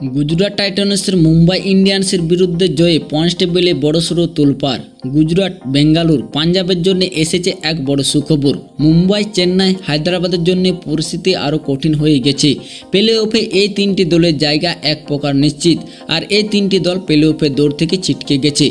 গুজরাট টাইটান্সের মুম্বাই ইন্ডিয়ান্সের বিরুদ্ধে জয়ে পয়েন্টস টেবিলে বড়সড় তোলপাড়। গুজরাট, বেঙ্গালুরু, পাঞ্জাবের জন্য এসেছে এক বড় সুখবর। মুম্বাই, চেন্নাই, হায়দ্রাবাদের জন্য পরিস্থিতি আরও কঠিন হয়ে গেছে। প্লে অফে এই তিনটি দলের জায়গা এক প্রকার নিশ্চিত, আর এই তিনটি দল প্লে অফে দৌড় থেকে ছিটকে গেছে।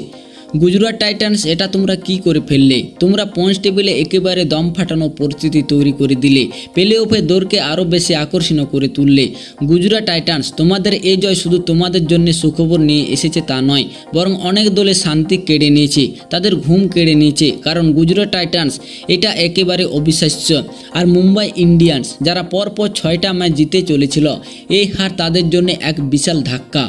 গুজরাট টাইটান্স, এটা তোমরা কি করে ফেললে? তোমরা পয়েন্টস টেবিলে একেবারে দম ফাটানো পরিস্থিতি তৈরি করে দিলে, প্লে অফে দৌড়কে আরও বেশি আকর্ষণীয় করে তুললে। গুজরাট টাইটান্স, তোমাদের এই জয় শুধু তোমাদের জন্য সুখবর নিয়ে এসেছে তা নয়, বরং অনেক দলের শান্তি কেড়ে নিয়েছে, তাদের ঘুম কেড়ে নিয়েছে। কারণ গুজরাট টাইটান্স এটা একেবারে অবিশ্বাস্য। আর মুম্বাই ইন্ডিয়ান্স, যারা পরপর 6টা ম্যাচ জিতে চলেছিল, এই হার তাদের জন্য এক বিশাল ধাক্কা।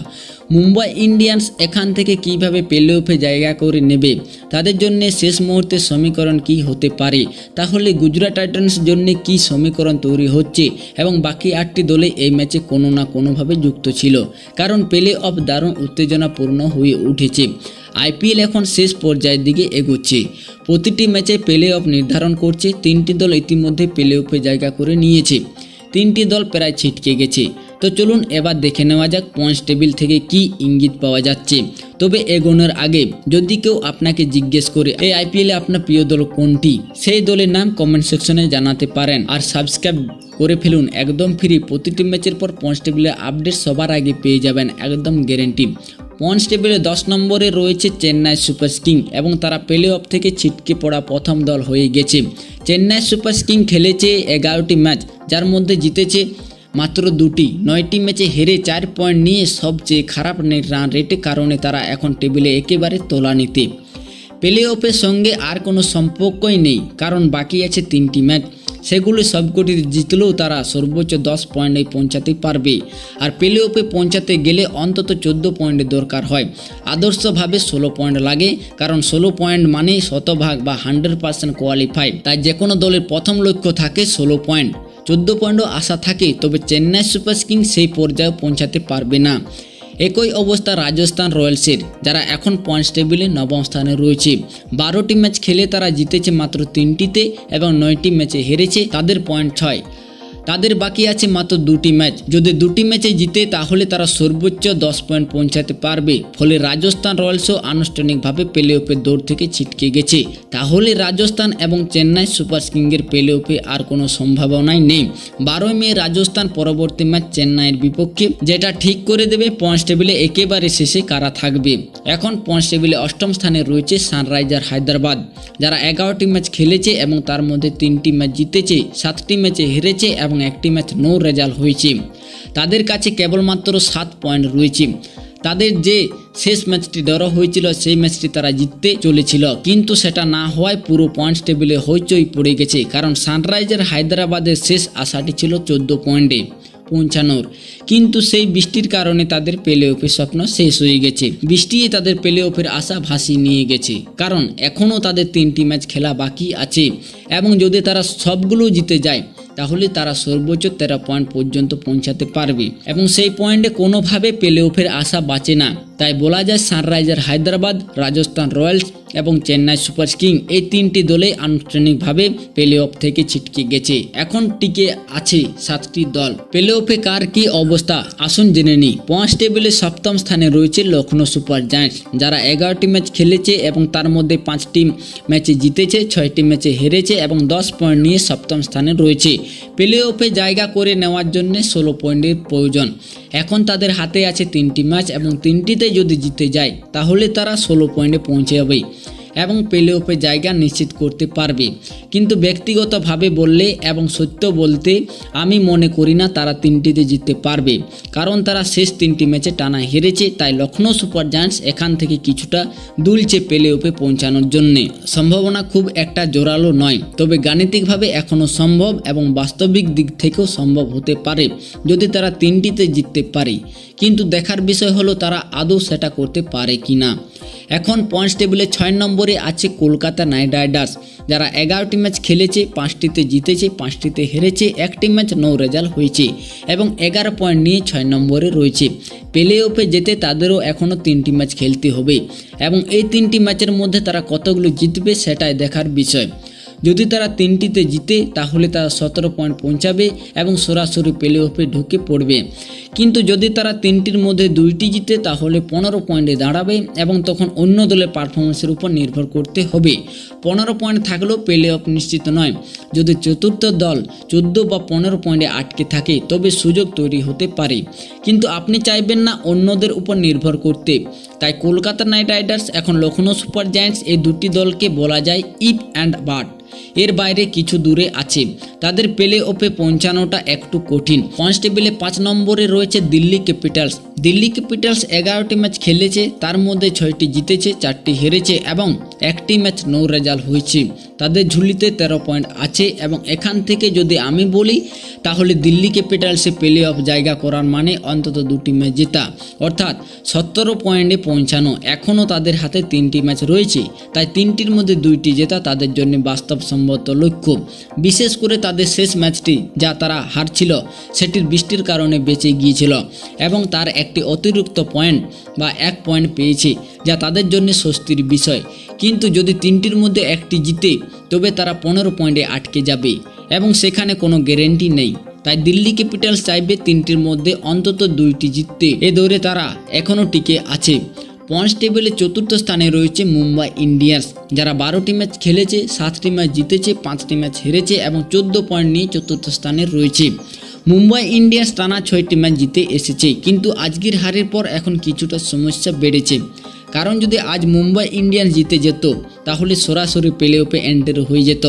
মুম্বাই ইন্ডিয়ান্স এখান থেকে কিভাবে প্লে অফে জায়গা করে নেবে, তাদের জন্য শেষ মুহূর্তের সমীকরণ কি হতে পারে? তাহলে গুজরাট টাইটান্সের জন্য কি সমীকরণ তৈরি হচ্ছে? এবং বাকি 8টি দলে এই ম্যাচে কোনো না কোনোভাবে যুক্ত ছিল, কারণ প্লে অফ দারুণ উত্তেজনাপূর্ণ হয়ে উঠেছে। আইপিএল এখন শেষ পর্যায়ের দিকে এগোচ্ছে। প্রতিটি ম্যাচে প্লে অফ নির্ধারণ করছে। 3টি দল ইতিমধ্যে প্লে অফে জায়গা করে নিয়েছে, 3টি দল প্রায় ছিটকে গেছে। তো চলুন এবার দেখে নেওয়া যাক পয়েন্টস টেবিল থেকে কি ইঙ্গিত পাওয়া যাচ্ছে। তবে এগোনোর আগে যদি কেউ আপনাকে জিজ্ঞেস করে এই আইপিএলে আপনার প্রিয় দল কোনটি, সেই দলের নাম কমেন্ট সেকশনে জানাতে পারেন। আর সাবস্ক্রাইব করে ফেলুন, একদম ফ্রি। প্রতিটি ম্যাচের পর পয়েন্টস টেবিলের আপডেট সবার আগে পেয়ে যাবেন, একদম গ্যারেন্টি। পয়েন্টস টেবিলে 10 নম্বরে রয়েছে চেন্নাই সুপার কিং, এবং তারা প্লে অফ থেকে ছিটকে পড়া প্রথম দল হয়ে গেছে। চেন্নাই সুপার কিং খেলেছে 11টি ম্যাচ, যার মধ্যে জিতেছে মাত্র 2টি, 9টি ম্যাচে হেরে 4 পয়েন্ট নিয়ে সবচেয়ে খারাপ রান রেটের কারণে তারা এখন টেবিলে একেবারে তলানিতে। প্লে অফের সঙ্গে আর কোনো সম্পর্কই নেই, কারণ বাকি আছে 3টি ম্যাচ, সেগুলো সবকটি জিতলেও তারা সর্বোচ্চ 10 পয়েন্টে পৌঁছাতে পারবে। আর প্লে অফে পৌঁছাতে গেলে অন্তত 14 পয়েন্টের দরকার হয়। আদর্শভাবে 16 পয়েন্ট লাগে, কারণ 16 পয়েন্ট মানে শতভাগ বা 100% কোয়ালিফাই। তাই যে কোনো দলের প্রথম লক্ষ্য থাকে 16 পয়েন্ট। 14 পয়েন্টও আশা থাকে, তবে চেন্নাই সুপার কিং সেই পর্যায়ে পৌঁছাতে পারবে না। একই অবস্থা রাজস্থান রয়্যালসের, যারা এখন পয়েন্টস টেবিলে 9ম স্থানে রয়েছে। 12টি ম্যাচ খেলে তারা জিতেছে মাত্র 3টিতে এবং 9টি ম্যাচে হেরেছে, তাদের পয়েন্ট 6। তাদের বাকি আছে মাত্র 2টি ম্যাচ। যদি 2টি ম্যাচে জিতে তাহলে তারা সর্বোচ্চ 10 পয়েন্ট পৌঁছাতে পারবে। ফলে রাজস্থান রয়্যালসও আনুষ্ঠানিকভাবে প্লে অফের দৌড় থেকে ছিটকে গেছে। তাহলে রাজস্থান এবং চেন্নাই সুপার কিংয়ের প্লে অফে আর কোনো সম্ভাবনাই নেই। 12 মে রাজস্থান পরবর্তী ম্যাচ চেন্নাইয়ের বিপক্ষে, যেটা ঠিক করে দেবে পয়েন্টস টেবিলে একেবারে শেষে কারা থাকবে। এখন পয়েন্টস টেবিলে 8ম স্থানে রয়েছে সানরাইজার হায়দ্রাবাদ, যারা 11টি ম্যাচ খেলেছে এবং তার মধ্যে 3টি ম্যাচ জিতেছে, 7টি ম্যাচে হেরেছে এবং 1টি ম্যাচ নো রেজাল্ট হয়েছে। তাদের কাছে কেবলমাত্র 7 পয়েন্ট রয়েছে। তাদের যে শেষ ম্যাচটি ড্র হয়েছিল, সেই ম্যাচটি তারা জিততে চলেছিল, কিন্তু সেটা না হওয়ায় পুরো পয়েন্টস টেবিলে হইচই পড়ে গেছে। কারণ সানরাইজার হায়দ্রাবাদের শেষ আশাটি ছিল 14 পয়েন্টে পৌঁছানোর, কিন্তু সেই বৃষ্টির কারণে তাদের প্লে অফের স্বপ্ন শেষ হয়ে গেছে। বৃষ্টি তাদের প্লে অফের আশা ভাসিয়ে নিয়ে গেছে, কারণ এখনও তাদের 3টি ম্যাচ খেলা বাকি আছে, এবং যদি তারা সবগুলো জিতে যায় তাহলে তারা সর্বোচ্চ 13 পয়েন্ট পর্যন্ত পৌঁছাতে পারবে, এবং সেই পয়েন্টে কোনোভাবে প্লে অফের আশা বাঁচে না। তাই বলা যায় সানরাইজার হায়দ্রাবাদ, রাজস্থান রয়্যালস এবং চেন্নাই সুপার কিং এই 3টি দলে আনুষ্ঠানিকভাবে প্লে অফ থেকে ছিটকে গেছে। এখন টিকে আছে 7টি দল। প্লে অফে কার কি অবস্থা আসুন জেনে নিই। পয়েন্টস টেবিলে 7ম স্থানে রয়েছে লখনৌ সুপার জায়ান্টস, যারা 11টি ম্যাচ খেলেছে এবং তার মধ্যে 5টি ম্যাচে জিতেছে, 6টি ম্যাচে হেরেছে এবং 10 পয়েন্ট নিয়ে 7ম স্থানে রয়েছে। প্লে অফে জায়গা করে নেওয়ার জন্য 16 পয়েন্টের প্রয়োজন। এখন তাদের হাতে আছে 3টি ম্যাচ, এবং 3টিতে যদি জিতে যায় তাহলে তারা 16 পয়েন্টে পৌঁছে যাবে এবং প্লে অফে জায়গা নিশ্চিত করতে পারবে। কিন্তু ব্যক্তিগতভাবে বললে এবং সত্য বলতে আমি মনে করি না তারা 3টিতে জিততে পারবে, কারণ তারা শেষ 3টি ম্যাচে টানা হেরেছে। তাই লখনৌ সুপার জায়ান্টস এখান থেকে কিছুটা দুলছে প্লে অফে পৌঁছানোর জন্যে। সম্ভাবনা খুব একটা জোরালো নয়, তবে গাণিতিকভাবে এখনও সম্ভব এবং বাস্তবিক দিক থেকেও সম্ভব হতে পারে যদি তারা 3টিতে জিততে পারে। কিন্তু দেখার বিষয় হলো তারা আদৌ সেটা করতে পারে কিনা। এখন পয়েন্টস টেবিলে 6 নম্বরে আছে কলকাতা নাইট রাইডার্স, যারা 11টি ম্যাচ খেলেছে, 5টিতে জিতেছে, 5টিতে হেরেছে, 1টি ম্যাচ নো রেজাল্ট হয়েছে এবং 11 পয়েন্ট নিয়ে 6 নম্বরে রয়েছে। প্লে অফে যেতে তাদেরও এখনও 3টি ম্যাচ খেলতে হবে, এবং এই 3টি ম্যাচের মধ্যে তারা কতগুলো জিতবে সেটাই দেখার বিষয়। যদি তারা 3টিতে জিতে তাহলে তারা 17 পয়েন্ট পৌঁছাবে এবং সরাসরি প্লে অফে ঢুকে পড়বে। কিন্তু যদি তারা 3টির মধ্যে 2টি জিতে তাহলে 15 পয়েন্টে দাঁড়াবে এবং তখন অন্য দলের পারফরমেন্সের উপর নির্ভর করতে হবে। 15 পয়েন্ট থাকলেও প্লে অফ নিশ্চিত নয়। যদি চতুর্থ দল 14 বা 15 পয়েন্টে আটকে থাকে তবে সুযোগ তৈরি হতে পারে, কিন্তু আপনি চাইবেন না অন্যদের উপর নির্ভর করতে। তাই কলকাতা নাইট রাইডার্স এখন লখনৌ সুপার জায়ান্টস এই দুটি দলকে বলা যায় ইফ অ্যান্ড বাট। এর বাইরে কিছু দূরে আছে, তাদের প্লে অফে পৌঁছানোটা একটু কঠিন। পয়েন্টস টেবিলে 5 নম্বরে রয়েছে দিল্লি ক্যাপিটালস। দিল্লি ক্যাপিটালস 11টি ম্যাচ খেলেছে, তার মধ্যে 6টি জিতেছে, 4টি হেরেছে এবং 1টি ম্যাচ নো রেজাল্ট হয়েছে। তাদের ঝুলিতে 13 পয়েন্ট আছে এবং এখান থেকে যদি আমি বলি তাহলে দিল্লি ক্যাপিটালসে প্লে অফ জায়গা করার মানে অন্তত 2টি ম্যাচ জেতা, অর্থাৎ 17 পয়েন্টে পৌঁছানো। এখনও তাদের হাতে 3টি ম্যাচ রয়েছে, তাই 3টির মধ্যে 2টি জেতা তাদের জন্য বাস্তবসম্মত লক্ষ্য। বিশেষ করে তাদের শেষ ম্যাচটি যা তারা হারছিল সেটির বৃষ্টির কারণে বেঁচে গিয়েছিল এবং তার একটি অতিরিক্ত পয়েন্ট বা 1 পয়েন্ট পেয়েছে, যা তাদের জন্য স্বস্তির বিষয়। কিন্তু যদি 3টির মধ্যে 1টি জিতে তবে তারা 15 পয়েন্টে আটকে যাবে এবং সেখানে কোনো গ্যারেন্টি নেই। তাই দিল্লি ক্যাপিটালস চাইবে 3টির মধ্যে অন্তত 2টি জিততে। এ দৌড়ে তারা এখনও টিকে আছে। পয়েন্টস টেবিলে 4র্থ স্থানে রয়েছে মুম্বাই ইন্ডিয়ান্স, যারা 12টি ম্যাচ খেলেছে, 7টি ম্যাচ জিতেছে, 5টি ম্যাচ হেরেছে এবং 14 পয়েন্ট নিয়ে 4র্থ স্থানে রয়েছে। মুম্বাই ইন্ডিয়ান্স টানা 6টি ম্যাচ জিতে এসেছে, কিন্তু আজকের হারের পর এখন কিছুটা সমস্যা বেড়েছে। কারণ যদি আজ মুম্বাই ইন্ডিয়ান্স জিতে যেত তাহলে সরাসরি প্লে অফে এন্টার হয়ে যেত,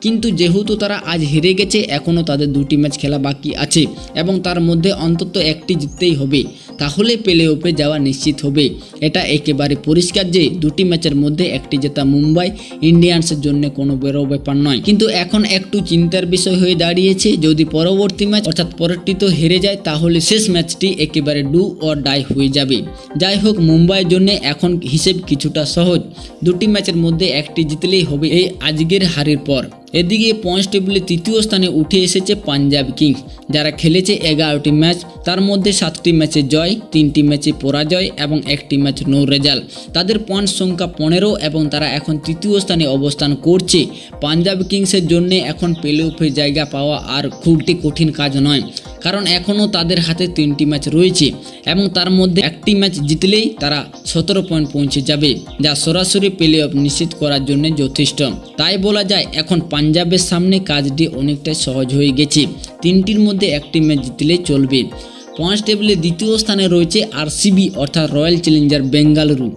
কিন্তু যেহেতু তারা আজ হেরে গেছে এখনও তাদের 2টি ম্যাচ খেলা বাকি আছে এবং তার মধ্যে অন্তত 1টি জিততেই হবে, তাহলে প্লে অফে যাওয়া নিশ্চিত হবে। এটা একেবারে পরিষ্কার যে 2টি ম্যাচের মধ্যে 1টি জেতা মুম্বাই ইন্ডিয়ান্সের জন্য কোনো বড় ব্যাপার নয়। কিন্তু এখন একটু চিন্তার বিষয় হয়ে দাঁড়িয়েছে, যদি পরবর্তী ম্যাচ অর্থাৎ পরেরটি তো হেরে যায় তাহলে শেষ ম্যাচটি একেবারে ডু অর ডাই হয়ে যাবে। যাই হোক, মুম্বাইয়ের জন্য এখন হিসেব কিছুটা সহজ, 2টি ম্যাচের মধ্যে 1টি জিতলেই হবে এই আজকের হারের পর। এদিকে পয়েন্টস টেবিলে 3য় স্থানে উঠে এসেছে পাঞ্জাব কিংস, যারা খেলেছে 11টি ম্যাচ, তার মধ্যে 7টি ম্যাচে জয়, 3টি ম্যাচে পরাজয় এবং 1টি ম্যাচ নো রেজাল্ট। তাদের পয়েন্ট সংখ্যা 15 এবং তারা এখন 3য় স্থানে অবস্থান করছে। পাঞ্জাব কিংসের জন্য এখন প্লে অফে জায়গা পাওয়া আর খুবই কঠিন কাজ নয়, কারণ এখনও তাদের হাতে 3টি ম্যাচ রয়েছে এবং তার মধ্যে 1টি ম্যাচ জিতলেই তারা 17 পয়েন্ট পৌঁছে যাবে, যা সরাসরি প্লে অফ নিশ্চিত করার জন্য যথেষ্ট। তাই বলা যায় এখন পাঞ্জাবের সামনে কাজটি অনেকটাই সহজ হয়ে গেছে, 3টির মধ্যে 1টি ম্যাচ জিতলেই চলবে। পয়েন্টস টেবিলে 2য় স্থানে রয়েছে আরসিবি অর্থাৎ রয়্যাল চ্যালেঞ্জার বেঙ্গালুরু,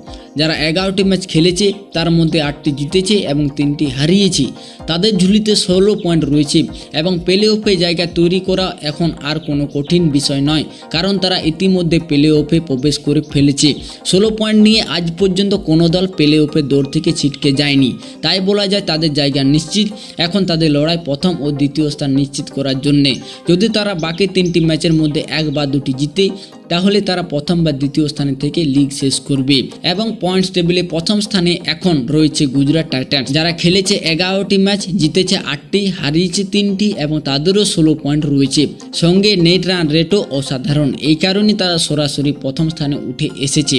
যারা 11টি ম্যাচ খেলেছে, তার মধ্যে 8টি জিতেছে এবং 3টি হারিয়েছে। তাদের ঝুলিতে 16 পয়েন্ট রয়েছে এবং প্লে অফে জায়গা তৈরি করা এখন আর কোনো কঠিন বিষয় নয়, কারণ তারা ইতিমধ্যে প্লে অফে প্রবেশ করে ফেলেছে। 16 পয়েন্ট নিয়ে আজ পর্যন্ত কোনো দল প্লে অফে দৌড় থেকে ছিটকে যায়নি, তাই বলা যায় তাদের জায়গা নিশ্চিত। এখন তাদের লড়াই প্রথম ও দ্বিতীয় স্থান নিশ্চিত করার জন্যে। যদি তারা বাকি 3টি ম্যাচের মধ্যে 1 বা 2টি জিতে তাহলে তারা প্রথম বা দ্বিতীয় স্থানে থেকে লিগ শেষ করবে। এবং পয়েন্টস টেবিলে প্রথম স্থানে এখন রয়েছে গুজরাট টাইটান্স, যারা খেলেছে 11টি ম্যাচ, জিতেছে 8টি, হারিয়েছে 3টি এবং তাদেরও 16 পয়েন্ট রয়েছে। সঙ্গে নেট রান রেটও অসাধারণ, এই কারণে তারা সরাসরি প্রথম স্থানে উঠে এসেছে।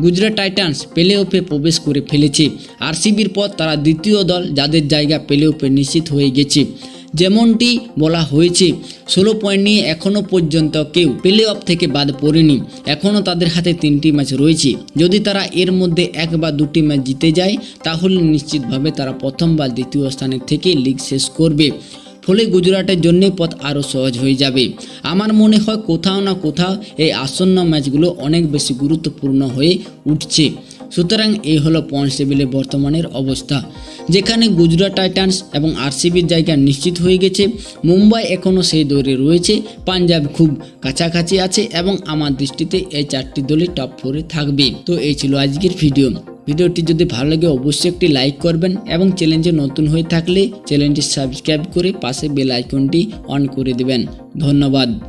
গুজরাট টাইটান্স প্লে অফে প্রবেশ করে ফেলেছে। আরসিবির পর তারা দ্বিতীয় দল যাদের জায়গা প্লে অফে নিশ্চিত হয়ে গেছে। যেমনটি বলা হয়েছে 16 পয়েন্ট নিয়ে এখনও পর্যন্ত কেউ প্লে অফ থেকে বাদ পড়েনি, এখনও তাদের হাতে 3টি ম্যাচ রয়েছে। যদি তারা এর মধ্যে 1 বা 2টি ম্যাচ জিতে যায় তাহলে নিশ্চিতভাবে তারা প্রথম বা দ্বিতীয় স্থানে থেকে লিগ শেষ করবে। ফলে গুজরাটের জন্য পথ আরও সহজ হয়ে যাবে। আমার মনে হয় কোথাও না কোথাও এই আসন্ন ম্যাচগুলো অনেক বেশি গুরুত্বপূর্ণ হয়ে উঠছে। সুতরাং এই হলো পয়েন্টস টেবিলে বর্তমানের অবস্থা, যেখানে গুজরাট টাইটান্স এবং আরসিবির জায়গা নিশ্চিত হয়ে গেছে। মুম্বাই এখনও সেই দৌড়ে রয়েছে, পাঞ্জাব খুব কাছাকাছি আছে এবং আমার দৃষ্টিতে এই 4টি দলই টপ 4-এ থাকবে। তো এই ছিল আজকের ভিডিওটি যদি ভালো লাগে অবশ্যই একটি লাইক করবেন এবং চ্যানেলে নতুন হয়ে থাকলে চ্যানেলটি সাবস্ক্রাইব করে পাশে বেল আইকনটি অন করে দেবেন। ধন্যবাদ।